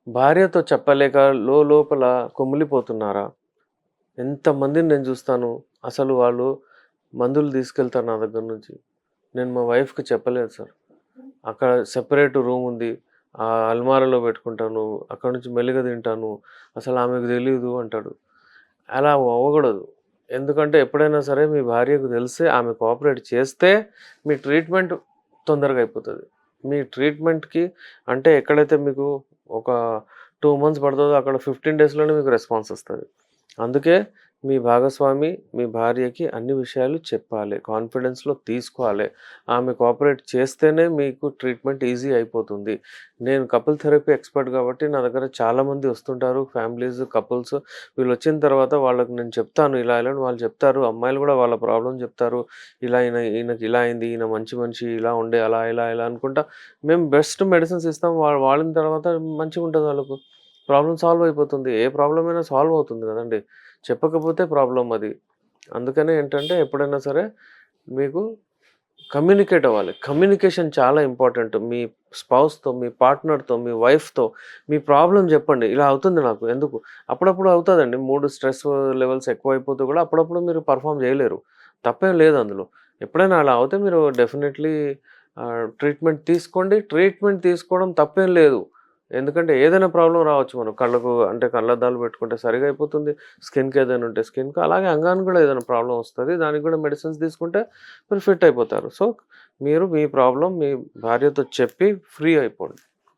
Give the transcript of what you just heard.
భార్యతో చెప్పలేక లోపల కుమిలిపోతున్నారా? ఎంతమందిని నేను చూస్తాను. అసలు వాళ్ళు మందులు తీసుకెళ్తారు నా దగ్గర నుంచి. నేను మా వైఫ్‌కి చెప్పలేదు సార్. అక్కడ సెపరేట్ రూమ్ ఉంది. ఆ అల్మారాలో పెట్టుకుంటాను. అక్కడి నుంచి మెల్లిగా తింటాను. అసలు ఆమెకు తెలీదు అంటాడు. అలా అవ్వకూడదు. ఎందుకంటే ఎప్పుడైనా సరే మీ భార్యకు తెలిస్తే ఆమె కోఆపరేట్ చేస్తే మీ ట్రీట్మెంట్ తొందరగా అయిపోతది. మీ ట్రీట్మెంట్‌కి అంటే ఎక్కడైతే మీకు ఒక 2 మంత్స్ పడతదో అక్కడ 15 డేస్‌లోనే మీకు రెస్పాన్స్ ఒస్తది. అందుకే మీ భాగస్వామి, మీ భార్యకి అన్ని విషయాలు చెప్పాలి. కాన్ఫిడెన్స్‌లో తీసుకోవాలి. ఆమె కోఆపరేట్ చేస్తేనే మీకు ట్రీట్మెంట్ ఈజీ అయిపోతుంది. నేను కపుల్ థెరపీ ఎక్స్‌పర్ట్ కాబట్టి నా దగ్గర చాలామంది వస్తుంటారు. ఫ్యామిలీస్, కపుల్స్ వీళ్ళొచ్చిన తర్వాత వాళ్ళకి నేను చెప్తాను. ఇలా ఇలా అని వాళ్ళు చెప్తారు. అమ్మాయిలు గూడా వాళ్ళ ప్రాబ్లమ్ చెప్తారు. ఇలా ఈయనకి ఇలా అయింది. ఈయన మంచి మనిషి ఇలా ఉండే అలా ఇలా ఇలా అనుకుంటా మేము బెస్ట్ మెడిసిన్స్ ఇస్తాం. వాళ్ళు వాడిన తర్వాత మంచిగుంటది వాళ్ళకు. ప్రాబ్లమ్ సాల్వ్ అయిపోతుంది. ఏ ప్రాబ్లమ్ అయినా సాల్వ్ అవుతుంది గదండీ! చెప్పకపోతే ప్రాబ్లమ్ అది. అందుకనే ఏంటంటే ఎప్పుడైనా సరే మీకు కమ్యూనికేట్ అవ్వాలి. కమ్యూనికేషన్ చాలా ఇంపార్టెంట్. మీ స్పౌస్‌తో, మీ పార్ట్నర్‌తో, మీ వైఫ్‌తో మీ ప్రాబ్లమ్ జెప్పండి. ఇలా అవుతుంది నాకు ఎందుకు? అప్పుడప్పుడు అవుతదండి. మూడ్ స్ట్రెస్ లెవెల్స్ ఎక్కువైపోతే గూడా అప్పుడప్పుడు మీరు పెర్ఫార్మ్ జేయలేరు. తప్పేం లేదు అందులో. ఎప్పుడైనా అలా అవుతే మీరు డెఫినైట్‌లీ ట్రీట్మెంట్ తీసుకోండి. ట్రీట్మెంట్ తీసుకోవడం తప్పేం లేదు. ఎందుకంటే ఏదైనా ప్రాబ్లమ్ రావచ్చు. మనం కళ్ళకు అంటే కళ్ళద్దాలు పెట్టుకుంటే సరిగా అయిపోతుంది. స్కిన్‌కి ఏదైనా ఉంటే స్కిన్‌కి అలాగే అంగానికి గూడా ఏదైనా ప్రాబ్లమ్ వస్తది. దానికి గూడా మెడిసిన్స్ తీసుకుంటే మీరు ఫిట్ అయిపోతారు. సో, మీరు మీ ప్రాబ్లమ్ మీ భార్యతో చెప్పి ఫ్రీ అయిపోండి.